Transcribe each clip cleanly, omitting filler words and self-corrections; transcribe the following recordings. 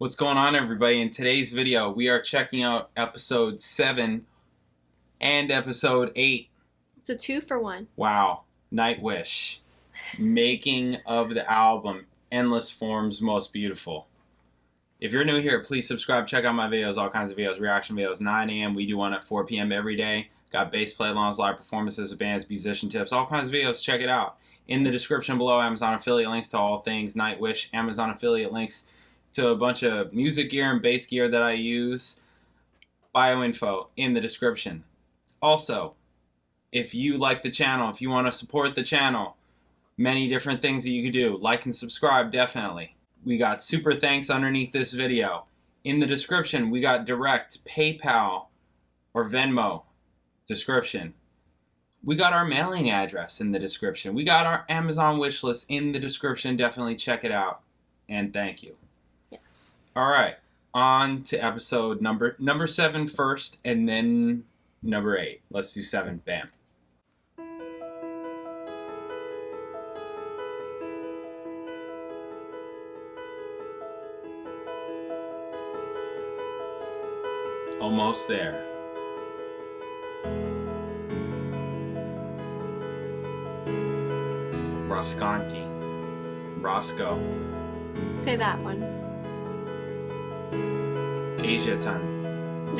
What's going on, everybody? In today's video, we are checking out episode 7 and episode 8. It's a 2-for-1. Wow. Nightwish. Making of the album, Endless Forms Most Beautiful. If you're new here, please subscribe. Check out my videos, all kinds of videos, reaction videos, 9 a.m. We do one at 4 p.m. every day. Got bass Playalongs, live performances of bands, musician tips, all kinds of videos. Check it out. In the description below, Amazon affiliate links to all things Nightwish, Amazon affiliate links to a bunch of music gear and bass gear that I use. Bio info in the description. Also, if you like the channel, if you want to support the channel, many different things that you can do. Like and subscribe, definitely. We got super thanks underneath this video. In the description, we got direct PayPal or Venmo description. We got our mailing address in the description. We got our Amazon wishlist in the description. Definitely check it out. And thank you. Yes. All right. On to episode number 7 first, and then number 8. Let's do 7. Bam. Almost there. Rosconti. Roscoe. Say that one. Asiaton.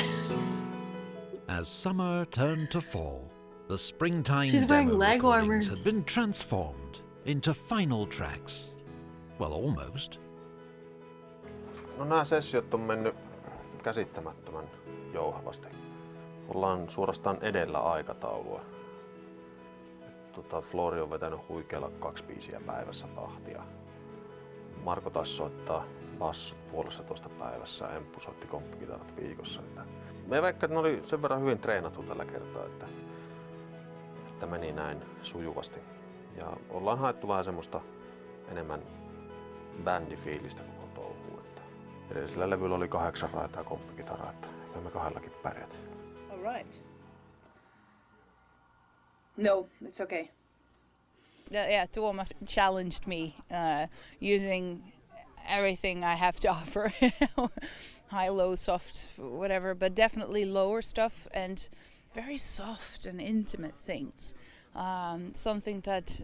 As summer turned to fall, the springtime She's wearing demo leg recordings warmers. had been transformed into final tracks. Well, almost. No, nämä sessiot on mennyt käsittämättömän jouhavasti. Ollaan suorastaan edellä aikataulua. Flori on vetänyt huikealla 2 biisiä päivässä tahtia. Marko taas soittaa bassut 1,5 päivässä ja Emppu soitti komppikitarat viikossa. Me vaikka ne oli sen verran hyvin treenattu tällä kertaa, että meni näin sujuvasti. Ja ollaan haettu vähän semmoista enemmän bändifiilistä koko touhuun. Edellisellä levyllä oli 8 raitaa komppikitaraa, että me 2 pärjätä. All right. No, it's okay. Yeah, Tobias challenged me using everything I have to offer. High, low, soft, whatever, but definitely lower stuff and very soft and intimate things. Something that,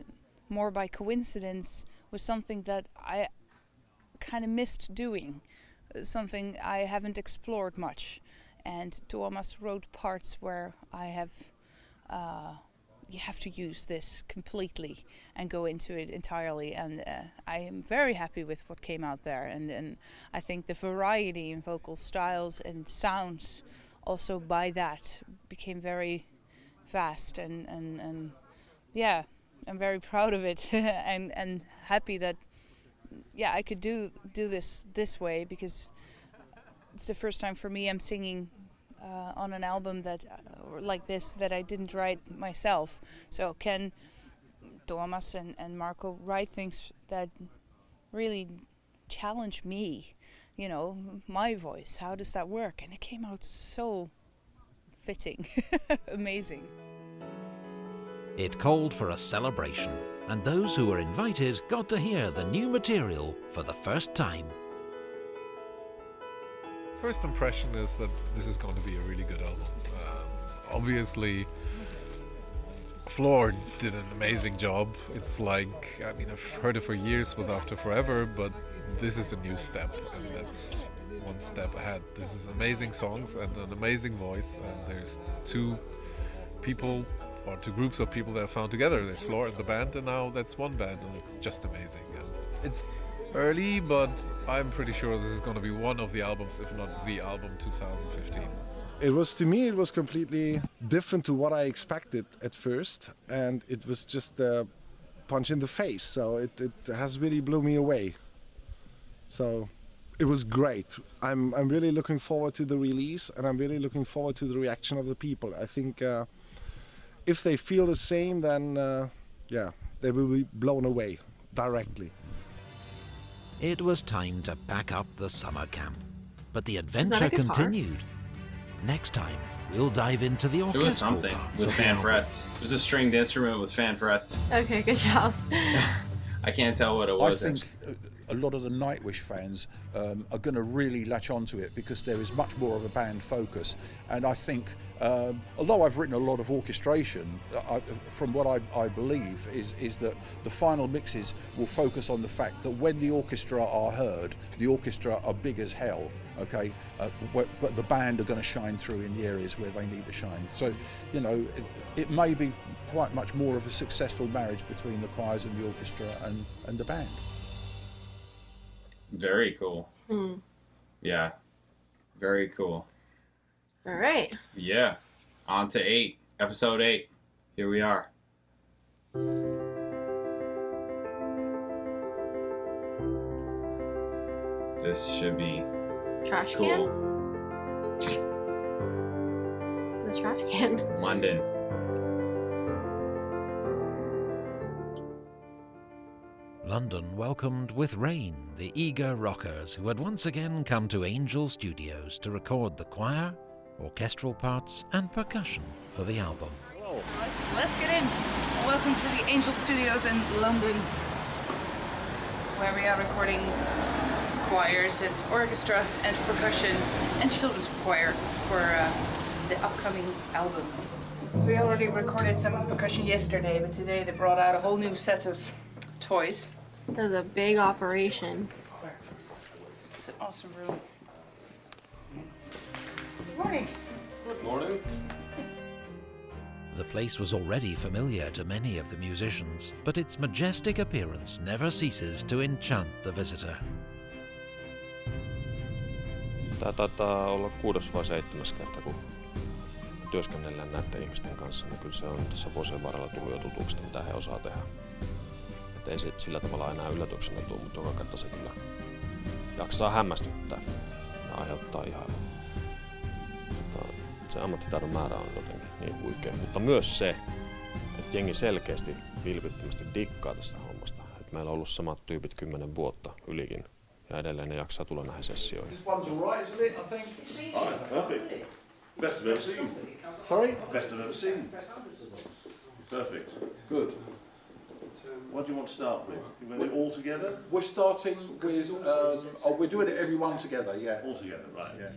more by coincidence, was something that I kind of missed doing. Something I haven't explored much. And Tobias wrote parts where I have... you have to use this completely and go into it entirely, and I am very happy with what came out there, and I think the variety in vocal styles and sounds also by that became very vast, and yeah, I'm very proud of it and happy that I could do this way, because it's the first time for me I'm singing on an album that like this that I didn't write myself. So can Tobias and Marco write things that really challenge me, you know, my voice? How does that work? And it came out so fitting. Amazing. It called for a celebration, and those who were invited got to hear the new material for the first time. First impression is that this is going to be a really good album. Obviously, Floor did an amazing job. It's like, I mean, I've heard it for years with After Forever, but this is a new step, and that's one step ahead. This is amazing songs and an amazing voice, and there's 2 people, or 2 groups of people that are found together. There's Floor and the band, and now that's one band, and it's just amazing. And it's early, but I'm pretty sure this is going to be one of the albums, if not the album 2015. To me, it was completely different to what I expected at first, and it was just a punch in the face, so it has really blew me away. So it was great. I'm really looking forward to the release, and I'm really looking forward to the reaction of the people. I think if they feel the same, then they will be blown away directly. It was time to pack up the summer camp, but the that a adventure guitar? continued. Next time, we'll dive into the orchestral It was something parts with of the fan album. frets. It was a stringed instrument with fan frets. Okay, good job. I can't tell what it was. I think a lot of the Nightwish fans are going to really latch onto it because there is much more of a band focus. And I think, although I've written a lot of orchestration, from what I believe is that the final mixes will focus on the fact that when the orchestra are heard, the orchestra are big as hell, okay, but the band are going to shine through in the areas where they need to shine. So, you know, it may be quite much more of a successful marriage between the choirs and the orchestra and the band. Very cool. Yeah, very cool. All right. Yeah, on to 8, episode 8. Here we are. This should be Trash cool. can? It's a trash can. London. London welcomed with rain the eager rockers who had once again come to Angel Studios to record the choir, orchestral parts and percussion for the album. Let's get in. Welcome to the Angel Studios in London, where we are recording choirs and orchestra and percussion and children's choir for the upcoming album. We already recorded some percussion yesterday, but today they brought out a whole new set of toys. It was a big operation. It's an awesome room. Good morning. Good morning. The place was already familiar to many of the musicians, but its majestic appearance never ceases to enchant the visitor. Tää taitaa olla 6. vai 7. kerta, kun työskennellään näiden ihmisten kanssa, niin kyllä se on tässä vuosien varrella tullut jo tutuksi, mitä he osaa tehdä. Et ei se sillä tavalla enää yllätyksenä tule, mutta joka kerta se kyllä jaksaa hämmästyttää ja aiheuttaa ihailua. Se ammattitaidon määrä on jotenkin niin huikea, mutta myös se, että jengi selkeästi vilpittömästi dikkaa tästä hommasta. Et meillä on ollut samat tyypit 10 vuotta ylikin ja edelleen ne jaksaa tulla näihin sessioihin. This one's all right, isn't it, I think? Oh, perfect. Best I've ever seen. Sorry? Best I've ever seen. Perfect. Good. What do you want to start with? You want to do it all together? We're starting with, we're doing it everyone together, yeah. All together, right. Yeah.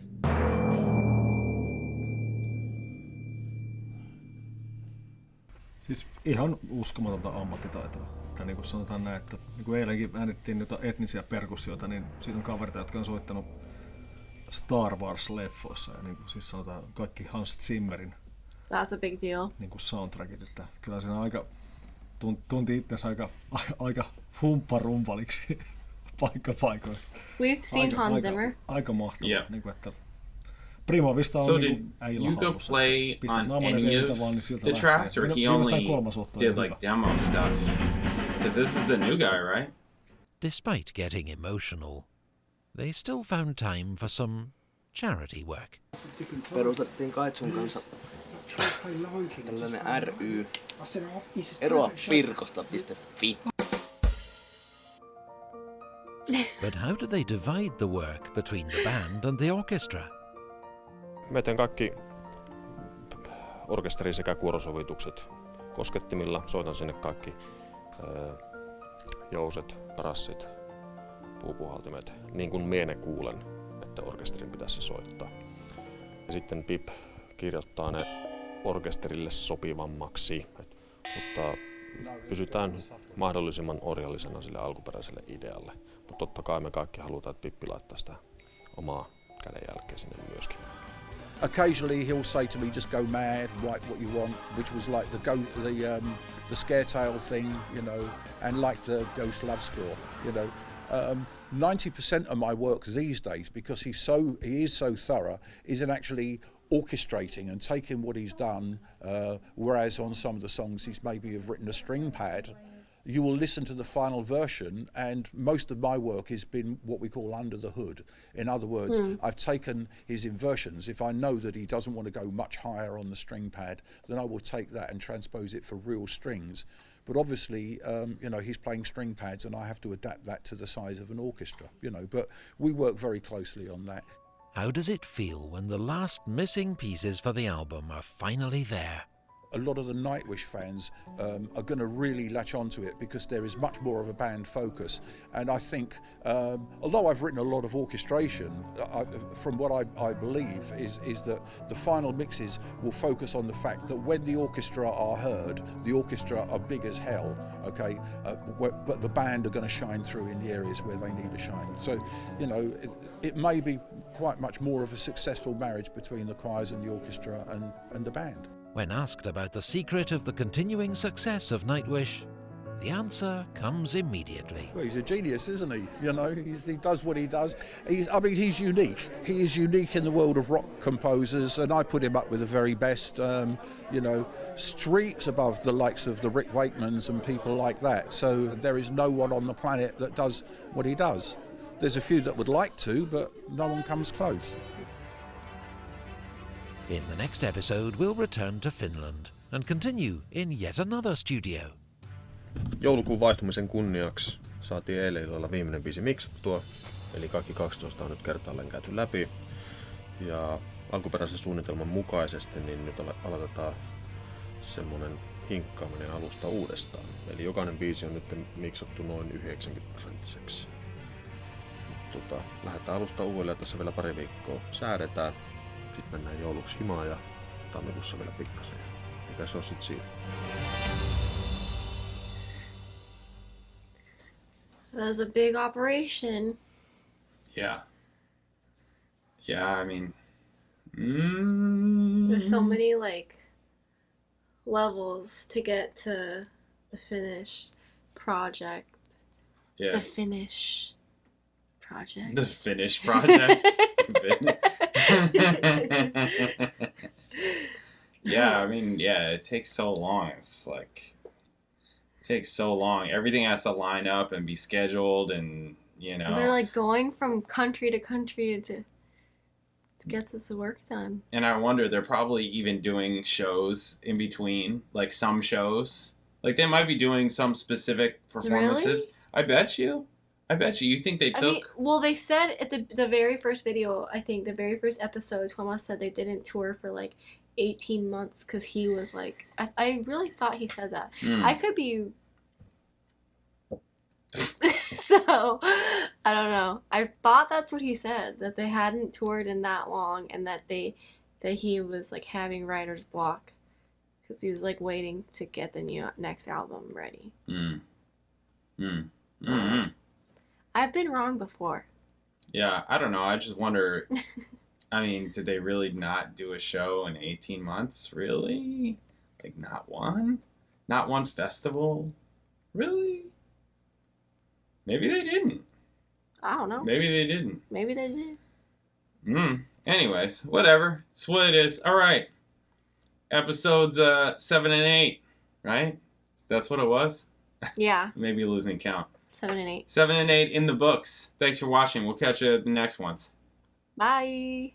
Siis ihan uskomatonta ammattitaitoa. Tai niin kuin sanotaan näin, että niin kuin eilenkin äänittiin jotain etnisiä perkussioita, niin siinä on kavereita, jotka on soittanut Star Wars-leffoissa. Ja niin kuin siis sanotaan kaikki Hans Zimmerin That's a big deal. niin kuin soundtrackit. Että kyllä siinä aika, tunti itsensä aika humpparumpaliksi paikkapaikoin. We've seen Hans Zimmer. Aika mahtavaa. Yeah. Niin kuin, että Primo Vista on So niin did äijällä you go hallussa. play Pistän on naamanen any vielä of vaan, niin siltä the lähtee. tracks, or he Viimeistään only kolmas otto on did hyvä. like demo stuff? Because this is the new guy, right? Despite getting emotional, they still found time for some charity work. Perustettiin Kaitsun kanssa tällainen ry, eroapirkosta.fi. But how do they divide the work between the band and the orchestra? Mä teen kaikki orkesteri- sekä kuorosovitukset koskettimilla. Soitan sinne kaikki jouset, brassit, puupuhaltimet, niin kuin mie ne kuulen, että orkesterin pitäisi soittaa. Ja sitten Pip kirjoittaa ne orkesterille sopivammaksi, mutta pysytään mahdollisimman orjallisena sille alkuperäiselle idealle. Mutta totta kai me kaikki halutaan, että Pippi laittaa sitä omaa kädenjälkeä sinne myöskin. Occasionally he'll say to me, just go mad, write what you want, which was like the scare tale thing, you know, and like the Ghost Love Score, you know. 90% of my work these days, because he is so thorough, is in actually orchestrating and taking what he's done, whereas on some of the songs he's maybe have written a string pad. You will listen to the final version, and most of my work has been what we call under the hood. In other words, I've taken his inversions. If I know that he doesn't want to go much higher on the string pad, then I will take that and transpose it for real strings. But obviously, you know, he's playing string pads, and I have to adapt that to the size of an orchestra, you know. But we work very closely on that. How does it feel when the last missing pieces for the album are finally there? a lot of the Nightwish fans are going to really latch onto it because there is much more of a band focus. And I think, although I've written a lot of orchestration, from what I believe is that the final mixes will focus on the fact that when the orchestra are heard, the orchestra are big as hell, okay, but the band are going to shine through in the areas where they need to shine. So, you know, it may be quite much more of a successful marriage between the choirs and the orchestra and the band. When asked about the secret of the continuing success of Nightwish, the answer comes immediately. Well, he's a genius, isn't he? You know, he does what he does. He's unique. He is unique in the world of rock composers, and I put him up with the very best, you know, streets above the likes of the Rick Wakemans and people like that. So there is no one on the planet that does what he does. There's a few that would like to, but no one comes close. In the next episode, we'll return to Finland and continue in yet another studio. Joulukuun vaihtumisen kunniaksi saatiin eilen illalla viimeinen biisi miksattua, eli kaikki 12 on nyt kertaalleen käyty läpi. Ja alkuperäisen suunnitelman mukaisesti niin nyt aloitetaan semmonen hinkkaaminen alusta uudestaan. Eli jokainen biisi on nyt miksattu noin 90%. Lähdetään alusta uudelleen, tässä vielä pari viikkoa säädetään. Sitten mennään jouluksi himaan ja tammikuussa vielä pikkasen. Mitä se on sit siinä? That was a big operation. Yeah. Yeah, I mean... There's so many, like, levels to get to the finished project. Yeah. The finish project. The Finnish project. Yeah, I mean, yeah, it takes so long. It's like, it takes so long. Everything has to line up and be scheduled, and you know. They're like going from country to country to get this work done. And I wonder, they're probably even doing shows in between, like some shows. Like they might be doing some specific performances. Really? I bet you. You think they took... I mean, well, they said at the very first video, I think, the very first episode, Tobias said they didn't tour for, like, 18 months because he was, like... I really thought he said that. I could be... So, I don't know. I thought that's what he said, that they hadn't toured in that long and that he was, like, having writer's block because he was, like, waiting to get the next album ready. I've been wrong before. Yeah, I don't know. I just wonder, I mean, did they really not do a show in 18 months? Really? Like, not one? Not one festival? Really? Maybe they didn't. I don't know. Maybe they didn't. Maybe they did. Anyways, whatever. It's what it is. All right. Episodes 7 and 8, right? That's what it was? Yeah. Maybe losing count. 7 and 8. 7 and 8 in the books. Thanks for watching. We'll catch you at the next ones. Bye.